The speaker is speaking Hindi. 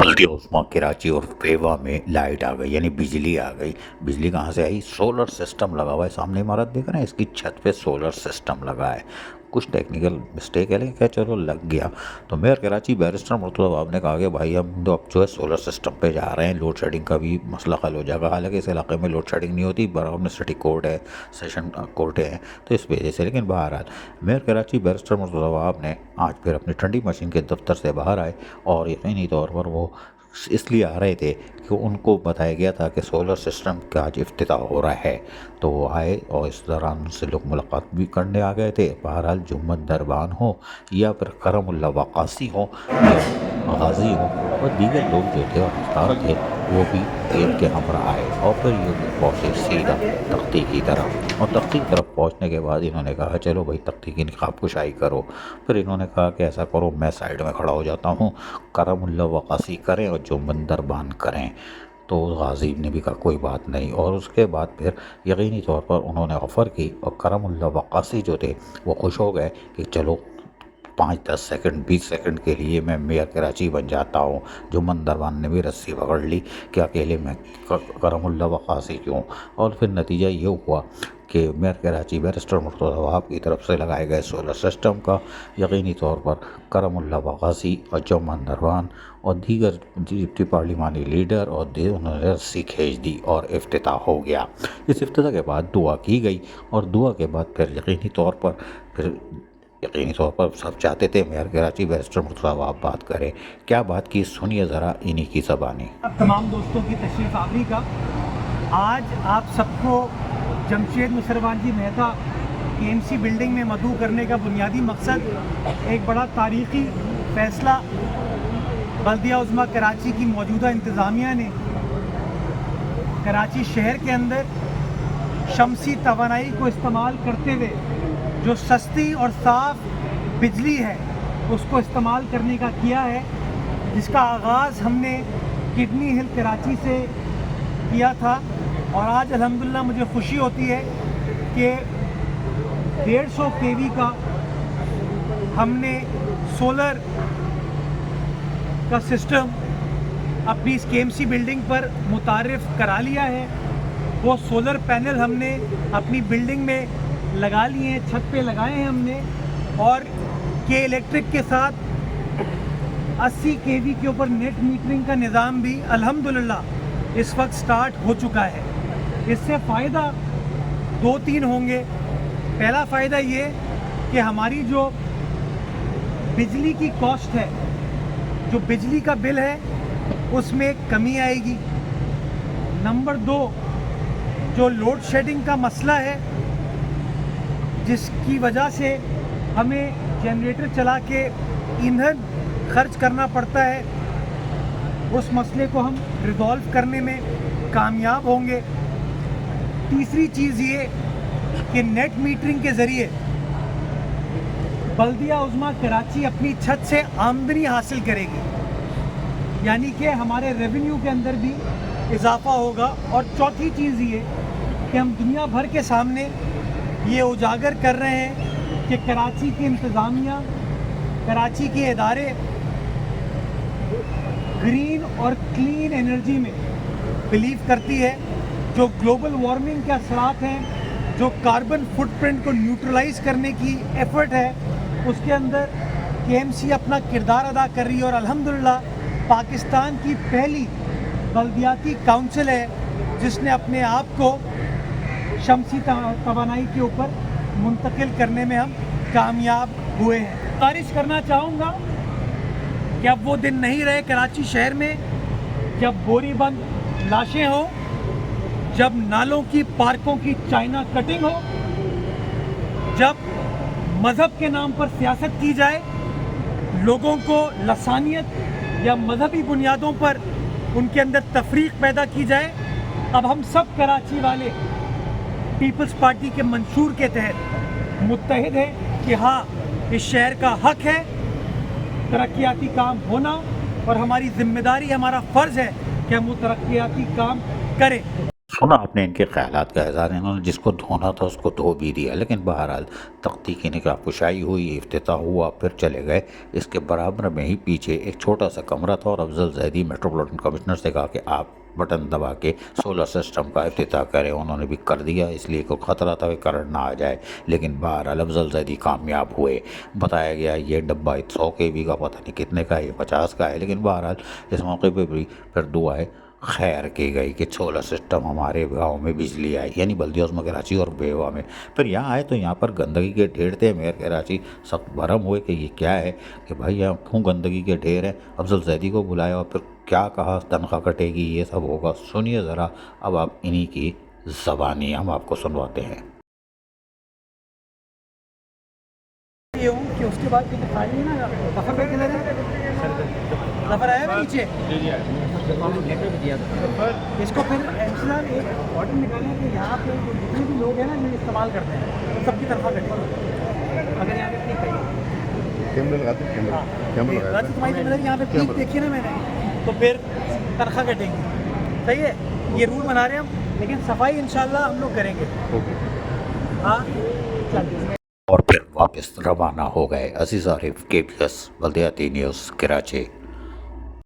बल्कि उस्मा कराची और पेवा में लाइट आ गई, यानी बिजली आ गई। बिजली कहाँ से आई? सोलर सिस्टम लगा हुआ है। सामने इमारत देख रहे हैं, इसकी छत पे सोलर सिस्टम लगा है। कुछ टेक्निकल मिस्टेक है, लेकिन क्या चलो लग गया। तो मेयर कराची बैरिस्टर मुर्तज़ा अवाब ने कहा कि भाई हम तो अब जो है सोलर सिस्टम पे जा रहे हैं, लोड शेडिंग का भी मसला हल हो जाएगा। हालांकि इस इलाके में लोड शेडिंग नहीं होती, बराबर में सिटी कोर्ट है, सेशन कोर्ट है, तो इस वजह से। लेकिन बहरहाल मेयर कराची बैरिस्टर मुर्तज़ा अवाब ने आज फिर अपनी ठंडी मशीन के दफ्तर से बाहर आए और यकीनी तौर पर वो इसलिए आ रहे थे कि उनको बताया गया था कि सोलर सिस्टम का आज इफ्तिताह हो रहा है। तो वो आए और इस दौरान उनसे लोग मुलाकात भी करने आ गए थे। बहरहाल जुम्मन दरबान हो या फिर करमुल्ला वक़ासी हो या गाजी हो और दीगर लोग जो थे और अफतार थे, वो भी इनके हमरा आए और फिर ये पहुँचे सीधा तख्ती की तरफ। और तख्ती की तरफ पहुँचने के बाद इन्होंने कहा चलो भाई तख्ती की नकाब कुशाई करो। फिर इन्होंने कहा कि ऐसा करो, मैं साइड में खड़ा हो जाता हूँ, करमुल्ला वक़ासी करें और जुम्मन दरबान करें। तो गाजी ने भी कहा कोई बात नहीं। और उसके बाद फिर यकीनी तौर पर उन्होंने ऑफ़र की और करमुल्ला वक़ासी जो थे वो खुश हो गए कि चलो 5-10 सेकंड 20 सेकंड के लिए मैं मेयर कराची बन जाता हूँ। जुम्मन दरबान ने भी रस्सी पकड़ ली कि अकेले मैं करमुल्ला वक़ासी क्यों। और फिर नतीजा ये हुआ कि मेयर कराची बैरिस्टर मुर्तज़ा अवाब की तरफ से लगाए गए सोलर सिस्टम का यकीनी तौर पर करमुल्ला वक़ासी और जुम्मन दरबान और दीगर डिप्टी पार्लिमानी लीडर और उन्होंने रस्सी खींच दी और इफ्तिताह हो गया। इस इफ्तिताह के बाद दुआ की गई और दुआ के बाद फिर यकीनी तौर पर सब चाहते थे मेयर कराची बैरिस्टर मुर्तज़ा अवाब बात करें। क्या बात की सुनिए ज़रा इन्हीं की ज़बानी। तमाम दोस्तों की तशरीफ़ आवरी का। आज आप सबको जमशेद मुसरवान जी मेहता KMC बिल्डिंग में मदऊ करने का बुनियादी मकसद एक बड़ा तारीख़ी फ़ैसला बल्दिया उज़्मा कराची की मौजूदा इंतज़ामिया ने कराची शहर के अंदर शमसी तवानाई को इस्तेमाल करते हुए जो सस्ती और साफ़ बिजली है उसको इस्तेमाल करने का किया है, जिसका आगाज़ हमने किडनी हिल कराची से किया था। और आज अल्हम्दुलिल्लाह मुझे खुशी होती है कि 150 kV का हमने सोलर का सिस्टम अपनी इस KMC बिल्डिंग पर मुतारिफ़ करा लिया है। वो सोलर पैनल हमने अपनी बिल्डिंग में लगा लिए हैं, छत पे लगाए हैं हमने। और के इलेक्ट्रिक के साथ 80 kV के ऊपर नेट मीटरिंग का निज़ाम भी अल्हम्दुलिल्लाह इस वक्त स्टार्ट हो चुका है। इससे फ़ायदा 2-3 होंगे। पहला फ़ायदा ये कि हमारी जो बिजली की कॉस्ट है, जो बिजली का बिल है, उसमें कमी आएगी। नंबर 2, जो लोड शेडिंग का मसला है जिसकी वजह से हमें जनरेटर चला के ईंधन खर्च करना पड़ता है, उस मसले को हम रिज़ॉल्व करने में कामयाब होंगे। तीसरी चीज़ ये कि नेट मीटरिंग के ज़रिए बल्दिया उज़्मा कराची अपनी छत से आमदनी हासिल करेगी, यानी कि हमारे रेवेन्यू के अंदर भी इजाफ़ा होगा। और चौथी चीज़ ये कि हम दुनिया भर के सामने ये उजागर कर रहे हैं कि कराची की इंतज़ामिया, कराची के इदारे ग्रीन और क्लीन एनर्जी में बिलीव करती है। जो ग्लोबल वार्मिंग के असरात हैं, जो कार्बन फुटप्रिंट को न्यूट्रलाइज़ करने की एफ़र्ट है, उसके अंदर KMC अपना किरदार अदा कर रही है। और अल्हम्दुलिल्लाह पाकिस्तान की पहली बल्दियाती काउंसिल है जिसने अपने आप को शमसी तवानाई के ऊपर मुंतकिल करने में हम कामयाब हुए हैं। गुजारिश करना चाहूँगा कि अब वो दिन नहीं रहे कराची शहर में जब बोरीबंद लाशें हों, जब नालों की पार्कों की चाइना कटिंग हो, जब मज़हब के नाम पर सियासत की जाए, लोगों को लसानियत या मजहबी बुनियादों पर उनके अंदर तफरीक पैदा की जाए। अब हम सब कराची वाले पीपल्स पार्टी के मंशूर के तहत मुत्तहिद हैं कि हाँ, इस शहर का हक है तरक्याती काम होना और हमारी जिम्मेदारी, हमारा फ़र्ज़ है कि हम वो तरक्याती काम करें। सुना आपने इनके ख्यालात का इज़हार, इन्होंने जिसको धोना था उसको धो भी दिया, लेकिन बहरहाल तख्ती की निकाह कुशाई हुई, इफ्तिताह हुआ, फिर चले गए। इसके बराबर में ही पीछे एक छोटा सा कमरा था और अफजल जैदी मेट्रोपॉलिटन कमिश्नर से कहा कि आप बटन दबा के सोलर सिस्टम का इफ्तिताह करें। उन्होंने भी कर दिया, इसलिए को ख़तरा था कि करंट ना आ जाए, लेकिन बहरहाल अफजल जैदी कामयाब हुए। बताया गया ये डब्बा 100 kV का, पता नहीं कितने का है, ये 50 का है, लेकिन बहरहाल इस मौके पर भी फिर दुआएं खैर की गई कि सोलर सिस्टम हमारे गांव में बिजली आई, यानी बल्दियों कराची और बेवा में। फिर यहाँ आए तो यहाँ पर गंदगी के ढेर थे। मेयर कराची सख्त भरम हुए कि ये क्या है, कि भाई यहाँ क्यों गंदगी के ढेर हैं। अफजल जैदी को बुलाया और फिर क्या कहा, तनख्वाह कटेगी, ये सब होगा। सुनिए ज़रा अब आप इन्हीं की ज़बानी हम आपको सुनवाते हैं। ये हूँ कि उसके बाद जो खाली है ना दफर पे किधर है, दफर आया है नीचे, इसको फिर एमसीआर एक ऑर्डर निकाला कि यहाँ पे जितने भी लोग हैं ना जो इस्तेमाल करते हैं सबकी तनख्वाह कटेगी। अगर यहाँ पे ठीक है कैमरे लगाते हैं, कैमरा लगाते हैं। तुम्हारी जिम्मेदारी, यहाँ पे ठीक देखी ना मैंने, तो फिर तनख्वाह कटेगी। सही है, ये रूल बना रहे हैं हम, लेकिन सफाई इंशाल्लाह हम लोग करेंगे। हाँ चलिए। और फिर वापस रवाना हो गए। अजीज़ आरिफ, KBS बल्दियाती न्यूज़, कराची।